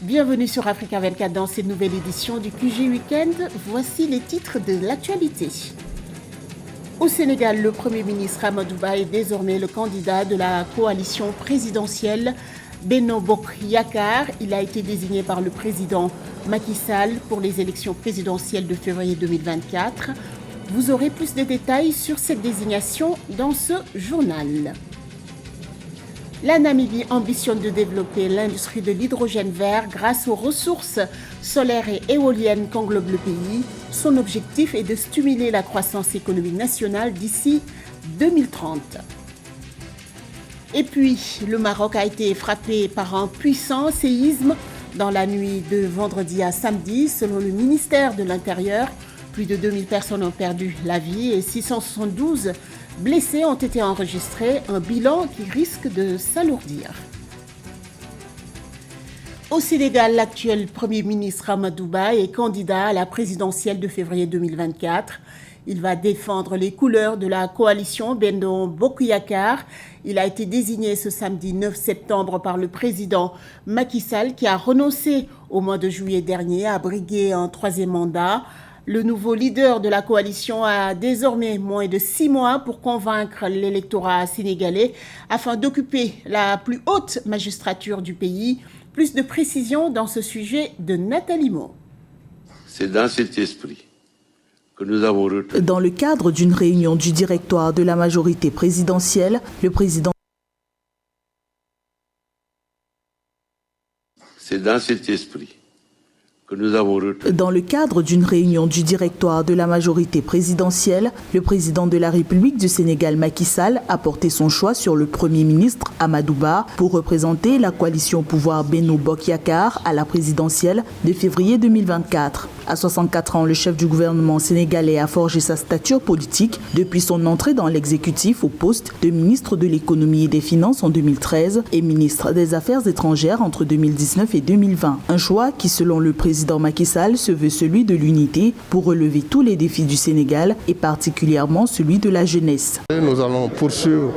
Bienvenue sur Africa 24 dans cette nouvelle édition du QG Weekend. Voici les titres de l'actualité. Au Sénégal, le Premier ministre Amadou Ba est désormais le candidat de la coalition présidentielle Benno Bokk Yakaar. Il a été désigné par le président Macky Sall pour les élections présidentielles de février 2024. Vous aurez plus de détails sur cette désignation dans ce journal. La Namibie ambitionne de développer l'industrie de l'hydrogène vert grâce aux ressources solaires et éoliennes qu'englobe le pays. Son objectif est de stimuler la croissance économique nationale d'ici 2030. Et puis, le Maroc a été frappé par un puissant séisme dans la nuit de vendredi à samedi. Selon le ministère de l'Intérieur, plus de 2000 personnes ont perdu la vie et 672 blessés ont été enregistrés, un bilan qui risque de s'alourdir. Au Sénégal, l'actuel Premier ministre Amadou Ba est candidat à la présidentielle de février 2024. Il va défendre les couleurs de la coalition Benno Bokk Yakaar. Il a été désigné ce samedi 9 septembre par le président Macky Sall qui a renoncé au mois de juillet dernier à briguer un troisième mandat. Le nouveau leader de la coalition a désormais moins de 6 mois pour convaincre l'électorat sénégalais afin d'occuper la plus haute magistrature du pays. Plus de précisions dans ce sujet de Nathalie Mo. C'est dans cet esprit que nous avons retenu. Dans le cadre d'une réunion du directoire de la majorité présidentielle, le président... C'est dans cet esprit que nous avons retenu. Dans le cadre d'une réunion du directoire de la majorité présidentielle, le président de la République du Sénégal, Macky Sall, a porté son choix sur le Premier ministre Amadou Ba pour représenter la coalition au pouvoir Benno Bokk Yakaar à la présidentielle de février 2024. À 64 ans, le chef du gouvernement sénégalais a forgé sa stature politique depuis son entrée dans l'exécutif au poste de ministre de l'économie et des finances en 2013 et ministre des Affaires étrangères entre 2019 et 2020. Un choix qui, selon le président Macky Sall, se veut celui de l'unité pour relever tous les défis du Sénégal et particulièrement celui de la jeunesse. Nous allons poursuivre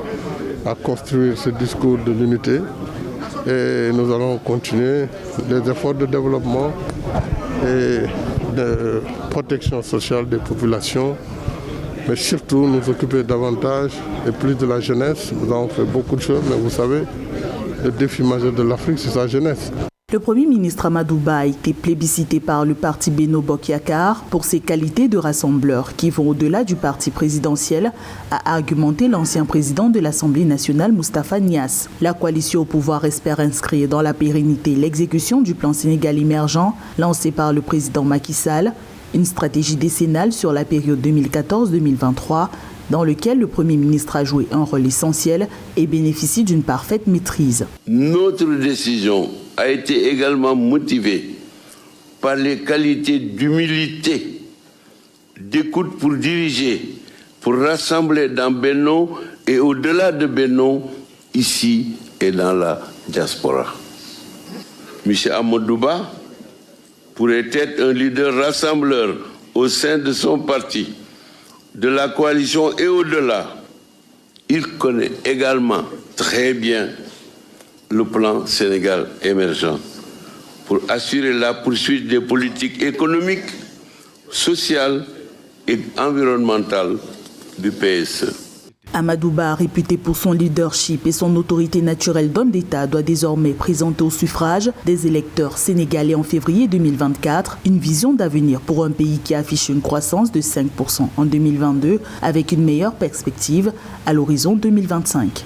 à construire ce discours de l'unité et nous allons continuer les efforts de développement et de protection sociale des populations, mais surtout nous occuper davantage et plus de la jeunesse. Nous avons fait beaucoup de choses, mais vous savez, le défi majeur de l'Afrique, c'est sa jeunesse. Le Premier ministre Amadou Ba a été plébiscité par le parti Benno Bokk Yakaar pour ses qualités de rassembleur qui vont au-delà du parti présidentiel, a argumenté l'ancien président de l'Assemblée nationale Moustapha Niasse. La coalition au pouvoir espère inscrire dans la pérennité l'exécution du plan Sénégal émergent lancé par le président Macky Sall, une stratégie décennale sur la période 2014-2023 dans lequel le Premier ministre a joué un rôle essentiel et bénéficie d'une parfaite maîtrise. Notre décision a été également motivée par les qualités d'humilité, d'écoute pour diriger, pour rassembler dans Benno et au-delà de Benno, ici et dans la diaspora. M. Amadou Ba pourrait être un leader rassembleur au sein de son parti, de la coalition et au-delà. Il connaît également très bien le plan Sénégal émergent pour assurer la poursuite des politiques économiques, sociales et environnementales du PSE. Amadou Ba, réputé pour son leadership et son autorité naturelle d'homme d'État, doit désormais présenter au suffrage des électeurs sénégalais en février 2024 une vision d'avenir pour un pays qui affiche une croissance de 5% en 2022 avec une meilleure perspective à l'horizon 2025.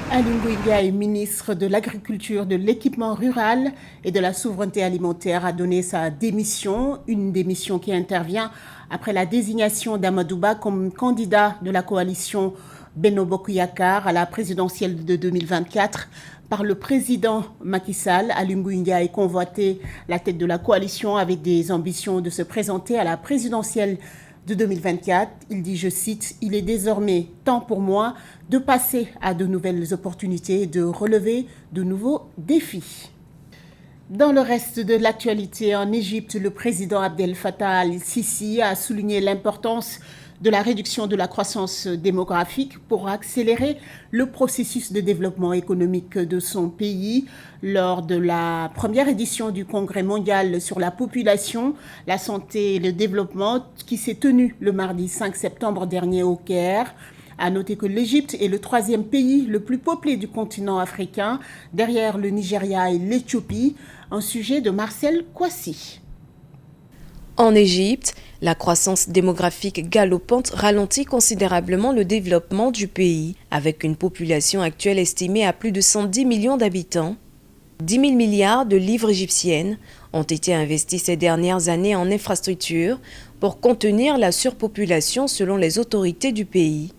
Aly Ngouille Ndiaye, ministre de l'Agriculture, de l'Équipement rural et de la Souveraineté alimentaire, a donné sa démission, une démission qui intervient après la désignation d'Amadou Ba comme candidat de la coalition Benno Bokk Yakaar à la présidentielle de 2024 par le président Macky Sall. Aly Ngouille Ndiaye convoitait la tête de la coalition avec des ambitions de se présenter à la présidentielle de 2024. Il dit, je cite, « Il est désormais temps pour moi de passer à de nouvelles opportunités et de relever de nouveaux défis. » Dans le reste de l'actualité, en Égypte, le président Abdel Fattah al-Sisi a souligné l'importance de la réduction de la croissance démographique pour accélérer le processus de développement économique de son pays. Lors de la première édition du Congrès mondial sur la population, la santé et le développement qui s'est tenu le mardi 5 septembre dernier au Caire. À noter que l'Égypte est le 3e pays le plus peuplé du continent africain, derrière le Nigeria et l'Éthiopie. Un sujet de Marcel Kouassi. En Égypte, la croissance démographique galopante ralentit considérablement le développement du pays, avec une population actuelle estimée à plus de 110 millions d'habitants. 10 000 milliards de livres égyptiennes ont été investis ces dernières années en infrastructures pour contenir la surpopulation selon les autorités du pays.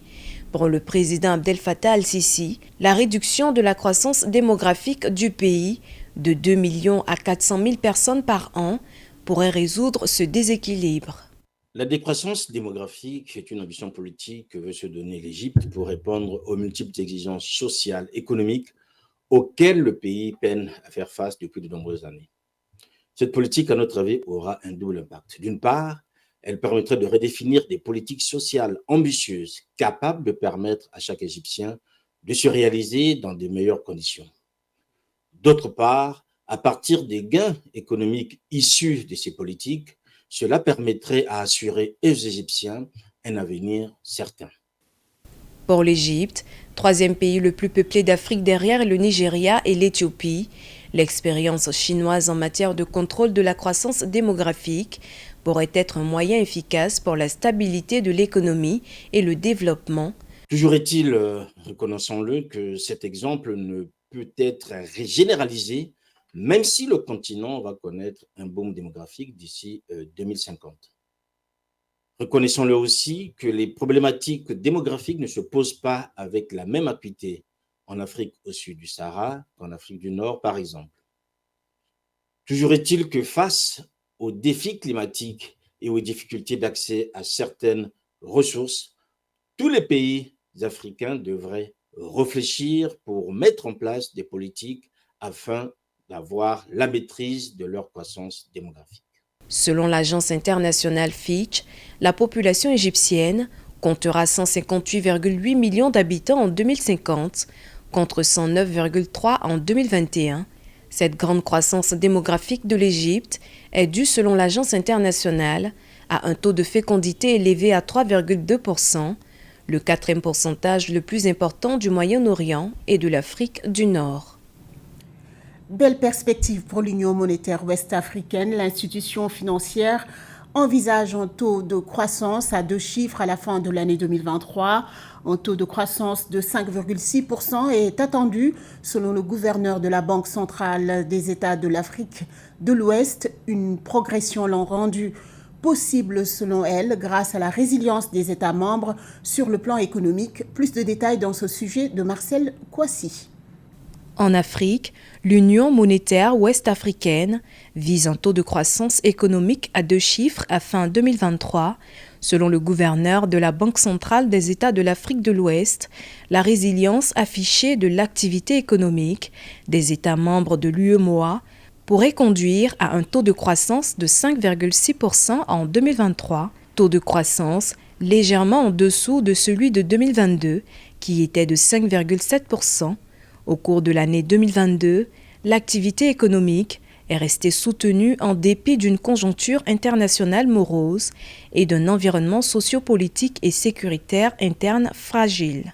Pour le président Abdel Fattah al-Sisi, la réduction de la croissance démographique du pays de 2 millions à 400 000 personnes par an pourrait résoudre ce déséquilibre. La décroissance démographique est une ambition politique que veut se donner l'Égypte pour répondre aux multiples exigences sociales, économiques auxquelles le pays peine à faire face depuis de nombreuses années. Cette politique, à notre avis, aura un double impact. D'une part, elle permettrait de redéfinir des politiques sociales ambitieuses, capables de permettre à chaque Égyptien de se réaliser dans de meilleures conditions. D'autre part, à partir des gains économiques issus de ces politiques, cela permettrait à assurer aux Égyptiens un avenir certain. Pour l'Égypte, 3e pays le plus peuplé d'Afrique derrière le Nigeria et l'Éthiopie, l'expérience chinoise en matière de contrôle de la croissance démographique pourrait être un moyen efficace pour la stabilité de l'économie et le développement. Toujours est-il, reconnaissons-le, que cet exemple ne peut être généralisé, même si le continent va connaître un boom démographique d'ici 2050. Reconnaissons-le aussi que les problématiques démographiques ne se posent pas avec la même acuité en Afrique au sud du Sahara qu'en Afrique du Nord, par exemple. Toujours est-il que face aux défis climatiques et aux difficultés d'accès à certaines ressources, tous les pays africains devraient réfléchir pour mettre en place des politiques afin d'avoir la maîtrise de leur croissance démographique. Selon l'agence internationale Fitch, la population égyptienne comptera 158,8 millions d'habitants en 2050 contre 109,3 en 2021. Cette grande croissance démographique de l'Égypte est due, selon l'agence internationale, à un taux de fécondité élevé à 3,2%, le 4e pourcentage le plus important du Moyen-Orient et de l'Afrique du Nord. Belle perspective pour l'Union monétaire ouest-africaine. L'institution financière envisage un taux de croissance à 2 chiffres à la fin de l'année 2023. Un taux de croissance de 5,6% est attendu, selon le gouverneur de la Banque centrale des États de l'Afrique de l'Ouest. Une progression l'ont rendue possible, selon elle, grâce à la résilience des États membres sur le plan économique. Plus de détails dans ce sujet de Marcel Kouassi. En Afrique, l'Union monétaire ouest-africaine vise un taux de croissance économique à 2 chiffres à fin 2023. Selon le gouverneur de la Banque centrale des États de l'Afrique de l'Ouest, la résilience affichée de l'activité économique des États membres de l'UEMOA pourrait conduire à un taux de croissance de 5,6% en 2023, taux de croissance légèrement en dessous de celui de 2022, qui était de 5,7%. Au cours de l'année 2022, l'activité économique est restée soutenue en dépit d'une conjoncture internationale morose et d'un environnement sociopolitique et sécuritaire interne fragile.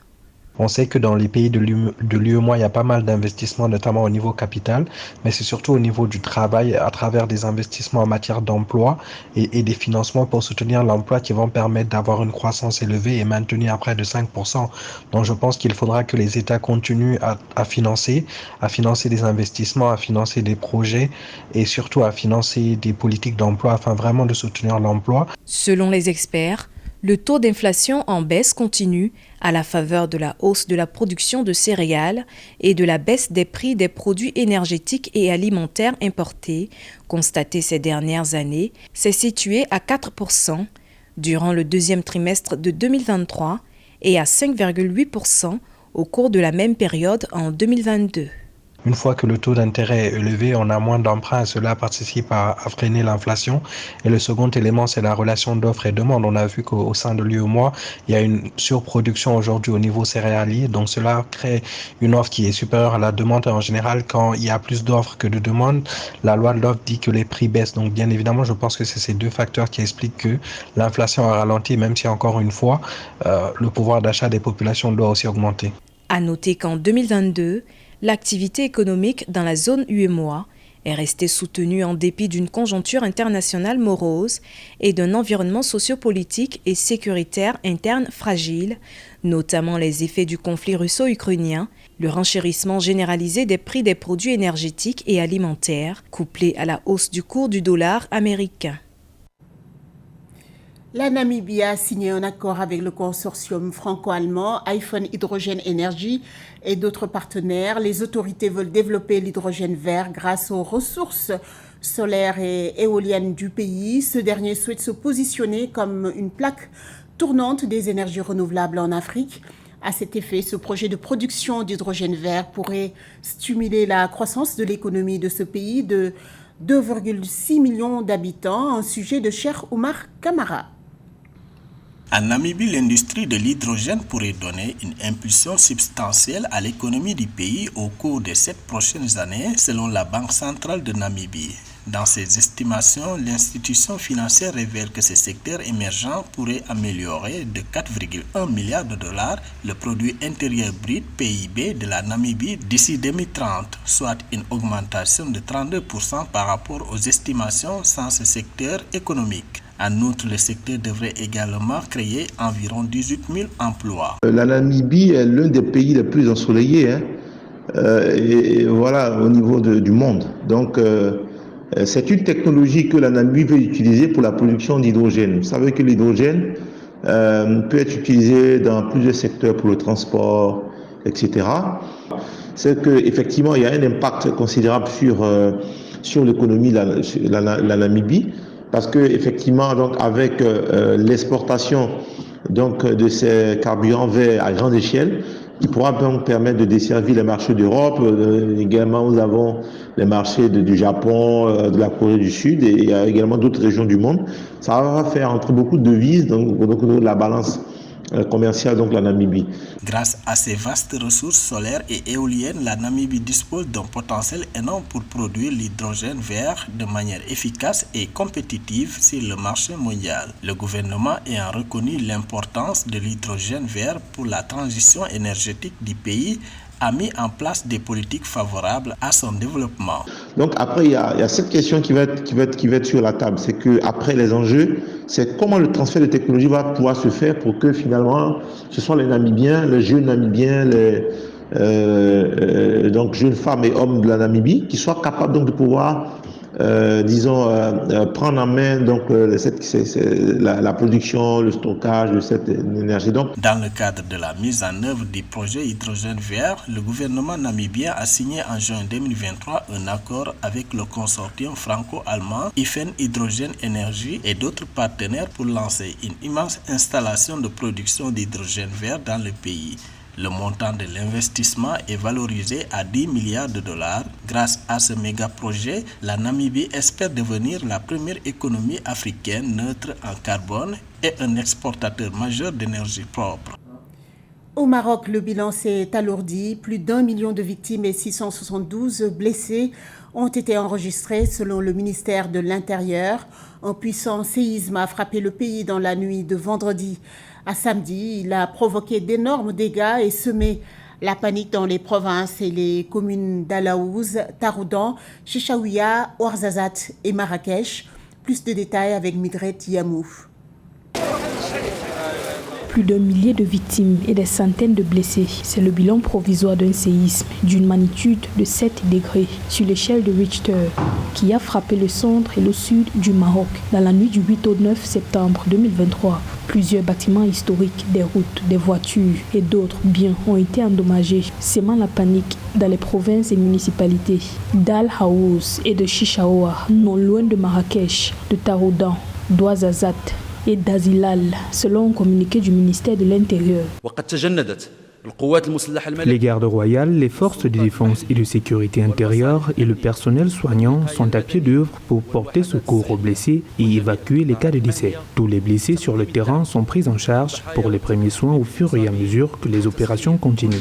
On sait que dans les pays de l'UEMOA, il y a pas mal d'investissements, notamment au niveau capital, mais c'est surtout au niveau du travail, à travers des investissements en matière d'emploi et des financements pour soutenir l'emploi qui vont permettre d'avoir une croissance élevée et maintenir à près de 5%. Donc je pense qu'il faudra que les États continuent à financer des investissements, à financer des projets et surtout à financer des politiques d'emploi afin vraiment de soutenir l'emploi. Selon les experts, le taux d'inflation en baisse continue à la faveur de la hausse de la production de céréales et de la baisse des prix des produits énergétiques et alimentaires importés, constatée ces dernières années, s'est situé à 4% durant le 2e trimestre de 2023 et à 5,8% au cours de la même période en 2022. Une fois que le taux d'intérêt est élevé, on a moins d'emprunts et cela participe à freiner l'inflation. Et le second élément, c'est la relation d'offre et demande. On a vu qu'au sein de l'UEMOA, il y a une surproduction aujourd'hui au niveau céréalier. Donc cela crée une offre qui est supérieure à la demande. Et en général, quand il y a plus d'offres que de demandes, la loi de l'offre dit que les prix baissent. Donc bien évidemment, je pense que c'est ces deux facteurs qui expliquent que l'inflation a ralenti, même si encore une fois, le pouvoir d'achat des populations doit aussi augmenter. À noter qu'en 2022, l'activité économique dans la zone UEMOA est restée soutenue en dépit d'une conjoncture internationale morose et d'un environnement sociopolitique et sécuritaire interne fragile, notamment les effets du conflit russo-ukrainien, le renchérissement généralisé des prix des produits énergétiques et alimentaires, couplé à la hausse du cours du dollar américain. La Namibie a signé un accord avec le consortium franco-allemand iPhone Hydrogen Energy et d'autres partenaires. Les autorités veulent développer l'hydrogène vert grâce aux ressources solaires et éoliennes du pays. Ce dernier souhaite se positionner comme une plaque tournante des énergies renouvelables en Afrique. À cet effet, ce projet de production d'hydrogène vert pourrait stimuler la croissance de l'économie de ce pays de 2,6 millions d'habitants, un sujet de Cheikh Oumar Kamara. En Namibie, l'industrie de l'hydrogène pourrait donner une impulsion substantielle à l'économie du pays au cours des 7 prochaines années, selon la Banque centrale de Namibie. Dans ses estimations, l'institution financière révèle que ce secteur émergent pourrait améliorer de 4,1 milliards de dollars le produit intérieur brut PIB de la Namibie d'ici 2030, soit une augmentation de 32% par rapport aux estimations sans ce secteur économique. En outre, le secteur devrait également créer environ 18 000 emplois. La Namibie est l'un des pays les plus ensoleillés et voilà, au niveau du monde. Donc, c'est une technologie que la Namibie peut utiliser pour la production d'hydrogène. Vous savez que l'hydrogène peut être utilisé dans plusieurs secteurs pour le transport, etc. C'est qu'effectivement, il y a un impact considérable sur l'économie de la Namibie. Parce que effectivement, donc avec l'exportation donc de ces carburants verts à grande échelle, qui pourra donc permettre de desservir les marchés d'Europe. Également, nous avons les marchés du Japon, de la Corée du Sud et également d'autres régions du monde. Ça va faire entrer beaucoup de devises donc la balance commerciale, donc la Namibie. Grâce à ces vastes ressources solaires et éoliennes, la Namibie dispose d'un potentiel énorme pour produire l'hydrogène vert de manière efficace et compétitive sur le marché mondial. Le gouvernement ayant reconnu l'importance de l'hydrogène vert pour la transition énergétique du pays, a mis en place des politiques favorables à son développement. Donc après, il y a cette question qui va être sur la table. C'est que après les enjeux, c'est comment le transfert de technologie va pouvoir se faire pour que finalement, ce soit les Namibiens, les jeunes Namibiens, donc jeunes femmes et hommes de la Namibie, qui soient capables donc de pouvoir prendre en main donc la production, le stockage de cette énergie. Donc, dans le cadre de la mise en œuvre du projet hydrogène vert, le gouvernement namibien a signé en juin 2023 un accord avec le consortium franco-allemand iPhone Hydrogen Energy et d'autres partenaires pour lancer une immense installation de production d'hydrogène vert dans le pays. Le montant de l'investissement est valorisé à 10 milliards de dollars. Grâce à ce méga projet, la Namibie espère devenir la première économie africaine neutre en carbone et un exportateur majeur d'énergie propre. Au Maroc, le bilan s'est alourdi. Plus d'1 million de victimes et 672 blessés ont été enregistrés selon le ministère de l'Intérieur. Un puissant séisme a frappé le pays dans la nuit de vendredi à samedi. Il a provoqué d'énormes dégâts et semé la panique dans les provinces et les communes d'Alaouz, Taroudan, Chichaouia, Ouarzazate et Marrakech. Plus de détails avec Midret Yamou. Plus d'1 millier de victimes et des centaines de blessés. C'est le bilan provisoire d'un séisme d'une magnitude de 7 degrés sur l'échelle de Richter qui a frappé le centre et le sud du Maroc dans la nuit du 8 au 9 septembre 2023. Plusieurs bâtiments historiques, des routes, des voitures et d'autres biens ont été endommagés, sémant la panique dans les provinces et municipalités d'Al Haouz et de Chichaoua, non loin de Marrakech, de Taroudan, d'Ouarzazate et d'Azilal, selon un communiqué du ministère de l'Intérieur. Les gardes royales, les forces de défense et de sécurité intérieure et le personnel soignant sont à pied d'œuvre pour porter secours aux blessés et évacuer les cas de décès. Tous les blessés sur le terrain sont pris en charge pour les premiers soins au fur et à mesure que les opérations continuent.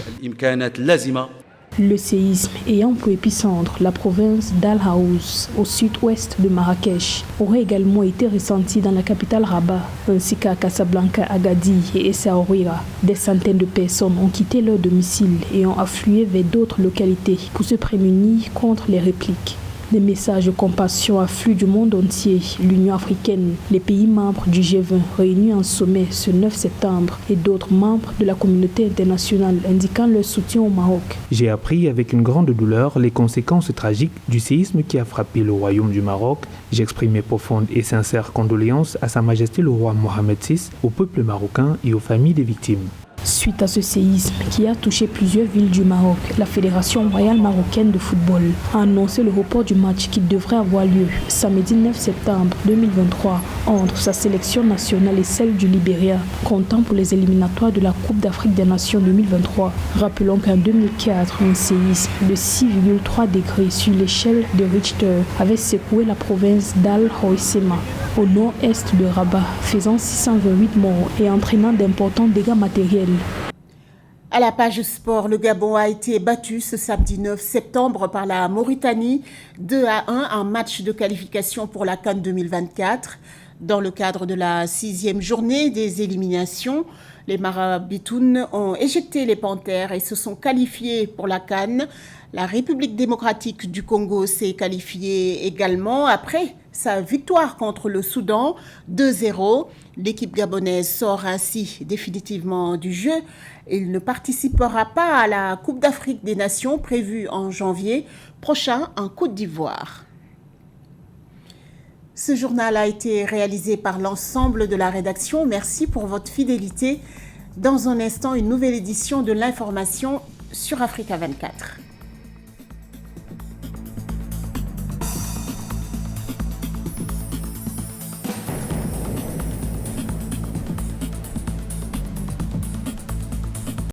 Le séisme ayant pour épicentre la province d'Al Haouz, au sud-ouest de Marrakech, aurait également été ressenti dans la capitale Rabat, ainsi qu'à Casablanca, Agadir et Essaouira. Des centaines de personnes ont quitté leur domicile et ont afflué vers d'autres localités pour se prémunir contre les répliques. Des messages de compassion affluent du monde entier. L'Union africaine, les pays membres du G20 réunis en sommet ce 9 septembre et d'autres membres de la communauté internationale indiquant leur soutien au Maroc. J'ai appris avec une grande douleur les conséquences tragiques du séisme qui a frappé le royaume du Maroc. J'exprime mes profondes et sincères condoléances à Sa Majesté le roi Mohamed VI, au peuple marocain et aux familles des victimes. Suite à ce séisme qui a touché plusieurs villes du Maroc, la Fédération royale marocaine de football a annoncé le report du match qui devrait avoir lieu samedi 9 septembre 2023 entre sa sélection nationale et celle du Libéria, comptant pour les éliminatoires de la Coupe d'Afrique des Nations 2023. Rappelons qu'en 2004, un séisme de 6,3 degrés sur l'échelle de Richter avait secoué la province d'Al Hoceima, au nord-est de Rabat, faisant 628 morts et entraînant d'importants dégâts matériels. À la page sport, le Gabon a été battu ce samedi 9 septembre par la Mauritanie 2-1 en match de qualification pour la CAN 2024. Dans le cadre de la 6e journée des éliminations, les Marabitounes ont éjecté les Panthères et se sont qualifiés pour la CAN. La République démocratique du Congo s'est qualifiée également après sa victoire contre le Soudan 2-0. L'équipe gabonaise sort ainsi définitivement du jeu. Il ne participera pas à la Coupe d'Afrique des Nations prévue en janvier prochain en Côte d'Ivoire. Ce journal a été réalisé par l'ensemble de la rédaction. Merci pour votre fidélité. Dans un instant, une nouvelle édition de l'information sur Africa 24.